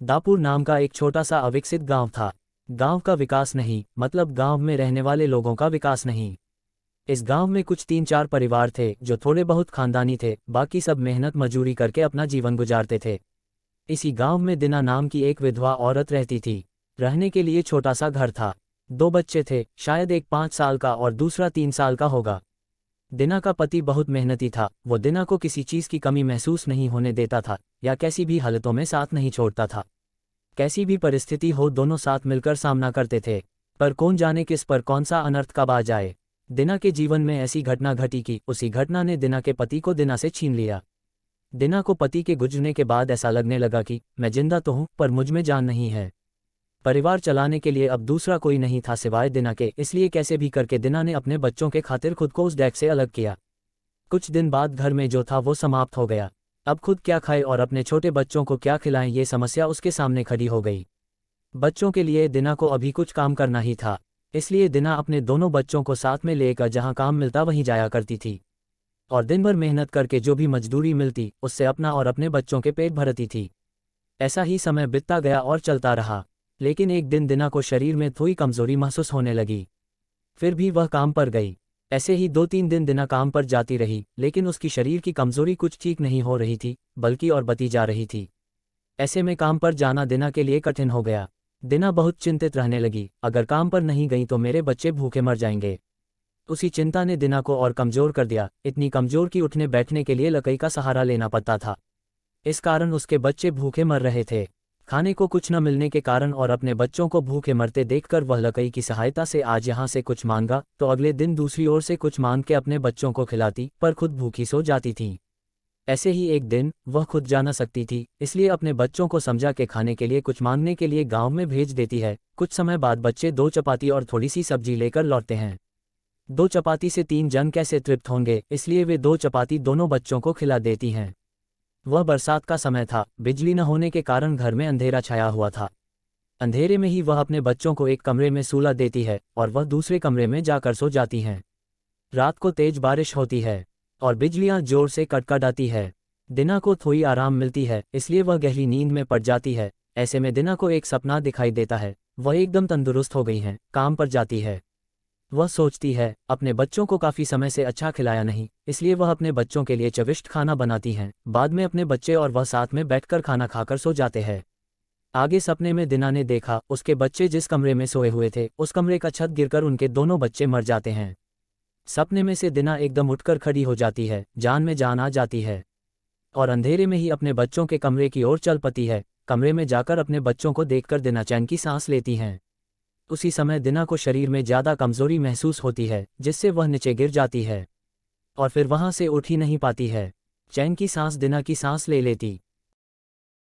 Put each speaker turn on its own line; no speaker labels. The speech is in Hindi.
दापुर नाम का एक छोटा सा अविकसित गांव था। गांव का विकास नहीं, मतलब गांव में रहने वाले लोगों का विकास नहीं। इस गांव में कुछ 3-4 परिवार थे जो थोड़े बहुत खानदानी थे, बाकी सब मेहनत मजूरी करके अपना जीवन गुजारते थे। इसी गांव में दिना नाम की एक विधवा औरत रहती थी। रहने के लिए छोटा सा घर था। 2 बच्चे थे, शायद एक 5 साल का और दूसरा 3 साल का होगा। दिना का पति बहुत मेहनती था। वो दिना को किसी चीज़ की कमी महसूस नहीं होने देता था या कैसी भी हालतों में साथ नहीं छोड़ता था। कैसी भी परिस्थिति हो, दोनों साथ मिलकर सामना करते थे। पर कौन जाने किस पर कौन सा अनर्थ कब आ जाए। दिना के जीवन में ऐसी घटना घटी कि उसी घटना ने दिना के पति को दिना से छीन लिया। दिना को पति के गुजरने के बाद ऐसा लगने लगा कि मैं जिंदा तो हूँ पर मुझ में जान नहीं है। परिवार चलाने के लिए अब दूसरा कोई नहीं था सिवाय दिना के, इसलिए कैसे भी करके दिना ने अपने बच्चों के खातिर खुद को उस डेक से अलग किया। कुछ दिन बाद घर में जो था वो समाप्त हो गया। अब खुद क्या खाए और अपने छोटे बच्चों को क्या खिलाएं, ये समस्या उसके सामने खड़ी हो गई। बच्चों के लिए दिना को अभी कुछ काम करना ही था, इसलिए दिना अपने दोनों बच्चों को साथ में लेकर जहां काम मिलता वहीं जाया करती थी और दिन भर मेहनत करके जो भी मजदूरी मिलती उससे अपना और अपने बच्चों के पेट भरती थी। ऐसा ही समय बीतता गया और चलता रहा, लेकिन एक दिन दिना को शरीर में थोड़ी कमजोरी महसूस होने लगी। फिर भी वह काम पर गई। ऐसे ही 2-3 दिन दिना काम पर जाती रही, लेकिन उसकी शरीर की कमजोरी कुछ ठीक नहीं हो रही थी, बल्कि और बढ़ती जा रही थी। ऐसे में काम पर जाना दिना के लिए कठिन हो गया। दिना बहुत चिंतित रहने लगी, अगर काम पर नहीं गई तो मेरे बच्चे भूखे मर जाएंगे। उसी चिंता ने दिना को और कमजोर कर दिया, इतनी कमजोर कि उठने बैठने के लिए लकड़ी का सहारा लेना पड़ता था। इस कारण उसके बच्चे भूखे मर रहे थे। खाने को कुछ न मिलने के कारण और अपने बच्चों को भूखे मरते देखकर वह लकड़ी की सहायता से आज यहाँ से कुछ मांगा तो अगले दिन दूसरी ओर से कुछ मांग के अपने बच्चों को खिलाती, पर खुद भूखी सो जाती थी। ऐसे ही एक दिन वह खुद जा न सकती थी, इसलिए अपने बच्चों को समझा के खाने के लिए कुछ मांगने के लिए गांव में भेज देती है। कुछ समय बाद बच्चे 2 चपाती और थोड़ी सी सब्जी लेकर लौटते हैं। 2 चपाती से 3 जन कैसे तृप्त होंगे, इसलिए वे 2 चपाती दोनों बच्चों को खिला देती हैं। वह बरसात का समय था, बिजली न होने के कारण घर में अंधेरा छाया हुआ था। अंधेरे में ही वह अपने बच्चों को एक कमरे में सुला देती है और वह दूसरे कमरे में जाकर सो जाती हैं। रात को तेज बारिश होती है और बिजलियां जोर से कड़कड़ाती है। दिना को थोड़ी आराम मिलती है, इसलिए वह गहरी नींद में पड़ जाती है। ऐसे में दिना को एक सपना दिखाई देता है। वह एकदम तंदुरुस्त हो गई हैं, काम पर जाती है। वह सोचती है अपने बच्चों को काफ़ी समय से अच्छा खिलाया नहीं, इसलिए वह अपने बच्चों के लिए चविष्ट खाना बनाती हैं। बाद में अपने बच्चे और वह साथ में बैठकर खाना खाकर सो जाते हैं। आगे सपने में दिना ने देखा उसके बच्चे जिस कमरे में सोए हुए थे उस कमरे का छत गिरकर उनके दोनों बच्चे मर जाते हैं। सपने में से दिना एकदम उठकर खड़ी हो जाती है, जान में जान आ जाती है और अंधेरे में ही अपने बच्चों के कमरे की ओर चल पड़ती है। कमरे में जाकर अपने बच्चों को देखकर दिना चैन की सांस लेती हैं। उसी समय दिना को शरीर में ज़्यादा कमजोरी महसूस होती है, जिससे वह नीचे गिर जाती है और फिर वहां से उठ ही नहीं पाती है। चैन की सांस दिना की सांस ले लेती